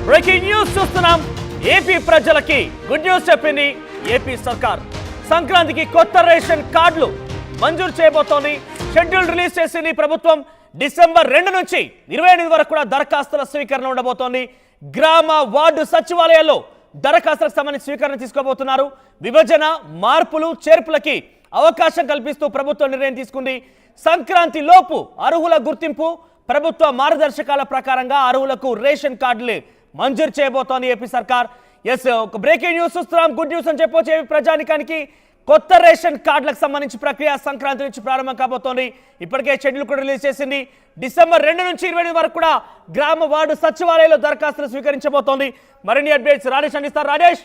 Breaking news చూస్తున్నాం. AP ప్రజలకి good news చెప్పింది ఏపీ సర్కార్. సంక్రాంతికి కొత్త రేషన్ కార్డులు మంజూరు చేయబోతోంది. షెడ్యూల్ రిలీజ్ చేసింది ప్రభుత్వం. డిసెంబర్ 2 నుంచి 28 వరకు కూడా దరఖాస్తుల స్వీకరణ ఉండబోతోంది. గ్రామ వార్డు సచివాలయాల్లో దరఖాస్తులకు సంబంధించి స్వీకరణ తీసుకోబోతున్నారు. విభజన మార్పులు చేర్పులకి అవకాశం కల్పిస్తూ ప్రభుత్వం నిర్ణయం తీసుకుంది. సంక్రాంతి లోపు అర్హుల గుర్తింపు ప్రభుత్వ మార్గదర్శకాల ప్రకారంగా అర్హులకు రేషన్ కార్డులు మంజూరు చేయబోతోంది ఏపీ సర్కార్. ఒక బ్రేకింగ్ న్యూస్ చూస్తున్నాం. గుడ్ న్యూస్ అని చెప్పొచ్చు. ఏపీ ప్రజానికానికి కొత్త రేషన్ కార్డులకు సంబంధించి ప్రక్రియ సంక్రాంతి నుంచి ప్రారంభం కాబోతోంది. ఇప్పటికే షెడ్యూల్ కూడా రిలీజ్ చేసింది. డిసెంబర్ 2 నుంచి 28 వరకు కూడా గ్రామ వార్డు సచివాలయంలో దరఖాస్తులు స్వీకరించబోతోంది. మరిన్ని అప్డేట్స్ రాజేష్ అందిస్తారు. రాజేష్,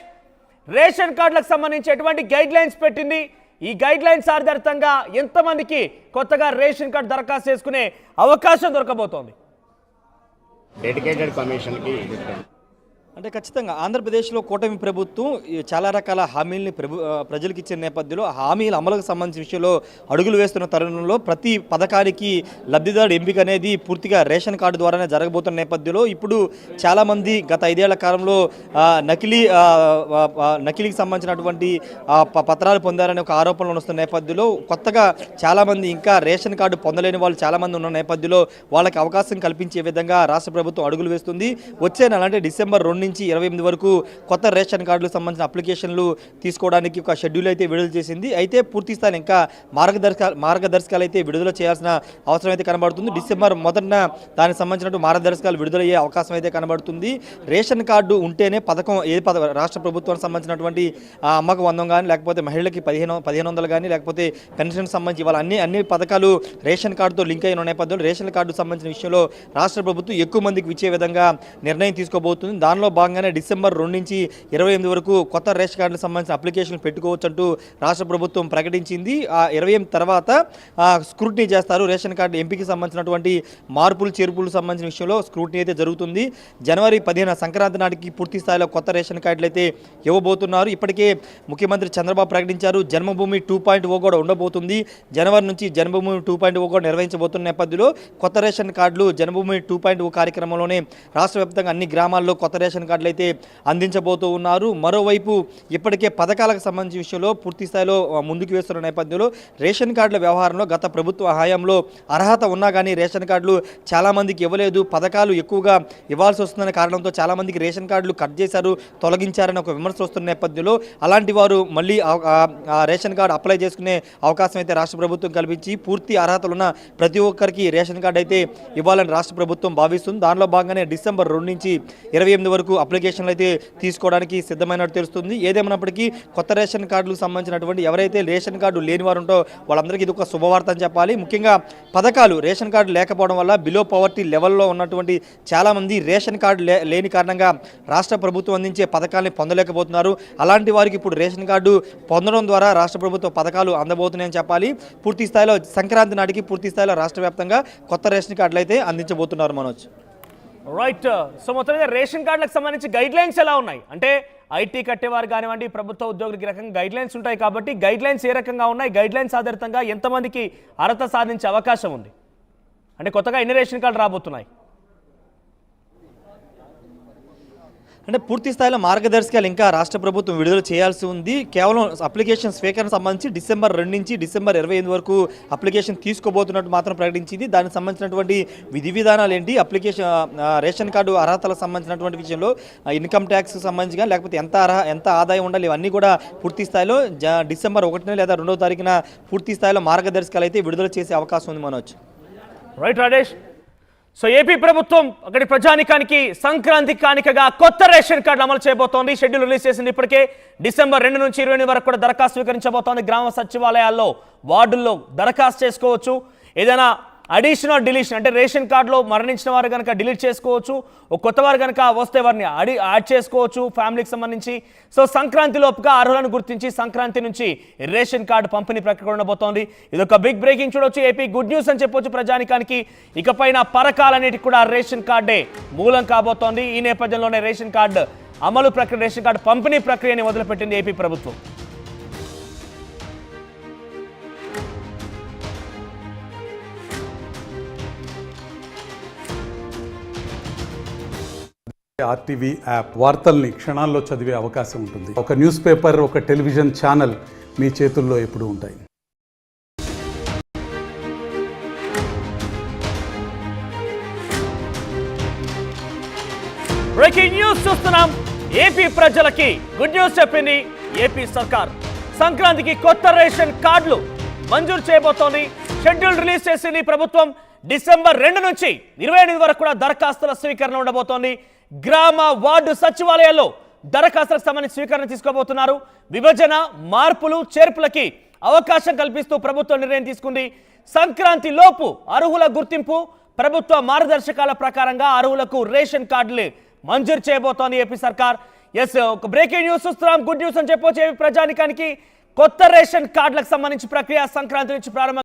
రేషన్ కార్డులకు సంబంధించి ఎటువంటి గైడ్ లైన్స్ పెట్టింది? ఈ గైడ్ లైన్స్ ఆధారితంగా ఎంతమందికి కొత్తగా రేషన్ కార్డు దరఖాస్తు చేసుకునే అవకాశం దొరకబోతోంది? డెడికేటెడ్ కమిషన్కి అంటే ఖచ్చితంగా ఆంధ్రప్రదేశ్లో కూటమి ప్రభుత్వం చాలా రకాల హామీల్ని ప్రజలకు ఇచ్చిన నేపథ్యంలో హామీల అమలుకు సంబంధించిన విషయంలో అడుగులు వేస్తున్న తరుణంలో ప్రతి పథకానికి లబ్ధిదారుడు ఎంపిక అనేది పూర్తిగా రేషన్ కార్డు ద్వారానే జరగబోతున్న నేపథ్యంలో ఇప్పుడు చాలామంది గత 5 ఏళ్ల కాలంలో నకిలీకి సంబంధించినటువంటి పత్రాలు పొందారనే ఒక ఆరోపణలు వస్తున్న నేపథ్యంలో కొత్తగా చాలామంది ఇంకా రేషన్ కార్డు పొందలేని వాళ్ళు చాలామంది ఉన్న నేపథ్యంలో వాళ్ళకి అవకాశం కల్పించే విధంగా రాష్ట్ర ప్రభుత్వం అడుగులు వేస్తుంది. వచ్చే నెల అంటే డిసెంబర్ 2 నుంచి 28 వరకు కొత్త రేషన్ కార్డులకు సంబంధించిన అప్లికేషన్లు తీసుకోవడానికి ఒక షెడ్యూల్ అయితే విడుదల చేసింది. అయితే పూర్తి స్థాయి ఇంకా మార్గదర్శకాలు అయితే విడుదల చేయాల్సిన అవసరం అయితే కనబడుతుంది. డిసెంబర్ 1న దానికి సంబంధించిన మార్గదర్శకాలు విడుదలయ్యే అవకాశం అయితే కనబడుతుంది. రేషన్ కార్డు ఉంటేనే పథకం రాష్ట్ర ప్రభుత్వానికి సంబంధించినటువంటి అమ్మక 100 కానీ లేకపోతే మహిళలకి 1500 కానీ లేకపోతే పెన్షన్ సంబంధించి వాళ్ళ అన్ని పథకాలు రేషన్ కార్డుతో లింక్ అయిన నేపథ్యంలో రేషన్ కార్డు సంబంధించిన విషయంలో రాష్ట్ర ప్రభుత్వం ఎక్కువ మందికి ఇచ్చే విధంగా నిర్ణయం తీసుకోబోతుంది. దానిలో భాగంగానే డిసెంబర్ 2 నుంచి 28 వరకు కొత్త రేషన్ కార్డులకు సంబంధించిన అప్లికేషన్లు పెట్టుకోవచ్చు అంటూ రాష్ట్ర ప్రభుత్వం ప్రకటించింది. ఆ 28 తర్వాత స్క్రూటినీ చేస్తారు. రేషన్ కార్డు ఎంపికకి సంబంధించినటువంటి మార్పులు చేర్పులు సంబంధించిన విషయంలో స్క్రూటినీ అయితే జరుగుతుంది. జనవరి 15 సంక్రాంతి నాటికి పూర్తి స్థాయిలో కొత్త రేషన్ కార్డులు అయితే ఇవ్వబోతున్నారు. ఇప్పటికే ముఖ్యమంత్రి చంద్రబాబు ప్రకటించారు. జన్మభూమి 2.0 కూడా ఉండబోతుంది. జనవరి నుంచి జన్మభూమి 2.0 కూడా నిర్వహించబోతున్న నేపథ్యంలో కొత్త రేషన్ కార్డులు జన్మభూమి 2.0 కార్యక్రమంలోనే రాష్ట్ర వ్యాప్తంగా అన్ని గ్రామాల్లో కొత్త రేషన్ కార్డులు అయితే అందించబోతూ ఉన్నారు. మరోవైపు ఇప్పటికే పథకాలకు సంబంధించిన విషయంలో పూర్తి స్థాయిలో ముందుకు వేస్తున్న నేపథ్యంలో రేషన్ కార్డుల వ్యవహారంలో గత ప్రభుత్వ హయాంలో అర్హత ఉన్నా కానీ రేషన్ కార్డులు చాలామందికి ఇవ్వలేదు. పథకాలు ఎక్కువగా ఇవ్వాల్సి వస్తుందనే కారణంతో చాలామందికి రేషన్ కార్డులు కట్ చేశారు, తొలగించారని ఒక విమర్శ వస్తున్న నేపథ్యంలో అలాంటి వారు మళ్ళీ రేషన్ కార్డు అప్లై చేసుకునే అవకాశం అయితే రాష్ట్ర ప్రభుత్వం కల్పించి పూర్తి అర్హతలున్న ప్రతి ఒక్కరికి రేషన్ కార్డు అయితే ఇవ్వాలని రాష్ట్ర ప్రభుత్వం భావిస్తుంది. దానిలో భాగంగానే డిసెంబర్ 2 నుంచి 28 వరకు అప్లికేషన్లు అయితే తీసుకోవడానికి సిద్ధమైనట్టు తెలుస్తుంది. ఏదేమైనప్పటికీ కొత్త రేషన్ కార్డులకు సంబంధించినటువంటి ఎవరైతే రేషన్ కార్డు లేని వారు ఉంటో వాళ్ళందరికీ ఇది ఒక శుభవార్త అని చెప్పాలి. ముఖ్యంగా పథకాలు రేషన్ కార్డు లేకపోవడం వల్ల బిలో పవర్టీ లెవెల్లో ఉన్నటువంటి చాలామంది రేషన్ కార్డు లేని కారణంగా రాష్ట్ర ప్రభుత్వం అందించే పథకాలని పొందలేకపోతున్నారు. అలాంటి వారికి ఇప్పుడు రేషన్ కార్డు పొందడం ద్వారా రాష్ట్ర ప్రభుత్వ పథకాలు అందబోతున్నాయని చెప్పాలి. పూర్తి స్థాయిలో సంక్రాంతి నాటికి పూర్తి స్థాయిలో రాష్ట్ర వ్యాప్తంగా కొత్త రేషన్ కార్డులు అయితే అందించబోతున్నారు. మనోజ్, రైట్. సో మొత్తం మీద రేషన్ కార్డులకు సంబంధించి గైడ్ లైన్స్ ఎలా ఉన్నాయి అంటే ఐటీ కట్టేవారు కానివ్వండి, ప్రభుత్వ ఉద్యోగులకి రకంగా గైడ్ లైన్స్ ఉంటాయి కాబట్టి గైడ్ లైన్స్ ఏ రకంగా ఉన్నాయి, గైడ్ లైన్స్ ఆధారితంగా ఎంతమందికి అర్హత సాధించే అవకాశం ఉంది అంటే కొత్తగా ఎన్ని రేషన్ కార్డు రాబోతున్నాయి? అంటే పూర్తి స్థాయిలో మార్గదర్శకాలు ఇంకా రాష్ట్ర ప్రభుత్వం విడుదల చేయాల్సి ఉంది. కేవలం అప్లికేషన్ స్వీకరణ సంబంధించి డిసెంబర్ 2 నుంచి డిసెంబర్ 28 వరకు అప్లికేషన్ తీసుకోబోతున్నట్టు మాత్రం ప్రకటించింది. దానికి సంబంధించినటువంటి విధి విధానాలు ఏంటి, రేషన్ కార్డు అర్హతలకు సంబంధించినటువంటి విషయంలో ఇన్కమ్ ట్యాక్స్కి సంబంధించి కానీ లేకపోతే ఎంత ఆదాయం ఉండాలి ఇవన్నీ కూడా పూర్తి స్థాయిలో డిసెంబర్ 1 లేదా 2వ తారీఖున పూర్తి స్థాయిలో మార్గదర్శకాలు అయితే విడుదల చేసే అవకాశం ఉంది. Manoj, right. Rajesh, so AP ప్రభుత్వం అక్కడి ప్రజానికానికి సంక్రాంతి కానికగా కొత్త రేషన్ కార్డులు అమలు చేయబోతోంది. షెడ్యూల్ రిలీజ్ చేసింది. ఇప్పటికే డిసెంబర్ 2 నుంచి 28 వరకు కూడా దరఖాస్తు స్వీకరించబోతోంది. గ్రామ సచివాలయాల్లో వార్డుల్లో దరఖాస్తు చేసుకోవచ్చు. ఏదైనా అడిషనల్ డిలీషన్ అంటే రేషన్ కార్డులో మరణించిన వారు కనుక డిలీట్ చేసుకోవచ్చు. ఒక కొత్త వారు కనుక వస్తే వారిని యాడ్ చేసుకోవచ్చు ఫ్యామిలీకి సంబంధించి. సో సంక్రాంతి లోపుగా అర్హులను గుర్తించి సంక్రాంతి నుంచి రేషన్ కార్డు పంపిణీ ప్రక్రియ ఉండబోతోంది. ఇది ఒక బిగ్ బ్రేకింగ్ చూడొచ్చు. ఏపీ గుడ్ న్యూస్ అని చెప్పొచ్చు ప్రజానికానికి. ఇకపైన పరకాలన్నిటికి కూడా రేషన్ కార్డే మూలం కాబోతోంది. ఈ నేపథ్యంలోనే రేషన్ కార్డు అమలు ప్రక్రియ, రేషన్ కార్డు పంపిణీ ప్రక్రియని మొదలుపెట్టింది ఏపీ ప్రభుత్వం. ఆర్టీవీ యాప్ వార్తల్ని క్షణాల్లో చదివే అవకాశం ఉంటుంది. ఒక న్యూస్ పేపర్, ఒక టెలివిజన్ ఛానల్ మీ చేతుల్లో ఎప్పుడూ ఉంటాయి. బ్రేకింగ్ న్యూస్ చూస్తున్నాం. ఏపీ ప్రజలకి గుడ్ న్యూస్ చెప్పింది ఏపీ సర్కార్. సంక్రాంతికి కొత్త రేషన్ కార్డులు మంజూరు చేయబోతోంది. షెడ్యూల్ రిలీజ్ చేసింది ప్రభుత్వం. డిసెంబర్ 2 నుంచి 28 వరకు కూడా దరఖాస్తుల స్వీకరణ ఉండబోతోంది. గ్రామ వార్డు సచివాలయాల్లో దరఖాస్తులకు సంబంధించి స్వీకరణ తీసుకోబోతున్నారు. విభజన, మార్పులు, చేర్పులకి అవకాశం కల్పిస్తూ ప్రభుత్వం నిర్ణయం తీసుకుంది. సంక్రాంతి లోపు అర్హుల గుర్తింపు, ప్రభుత్వ మార్గదర్శకాల ప్రకారంగా అర్హులకు రేషన్ కార్డులు మంజూరు చేయబోతోంది ఏపీ సర్కార్. ఎస్, ఒక బ్రేకింగ్ న్యూస్ చూస్తున్నాం. గుడ్ న్యూస్ అని చెప్పొచ్చు. ఏపీ ప్రజానికానికి కొత్త రేషన్ కార్డులకు సంబంధించి ప్రక్రియ సంక్రాంతి నుంచి ప్రారంభం.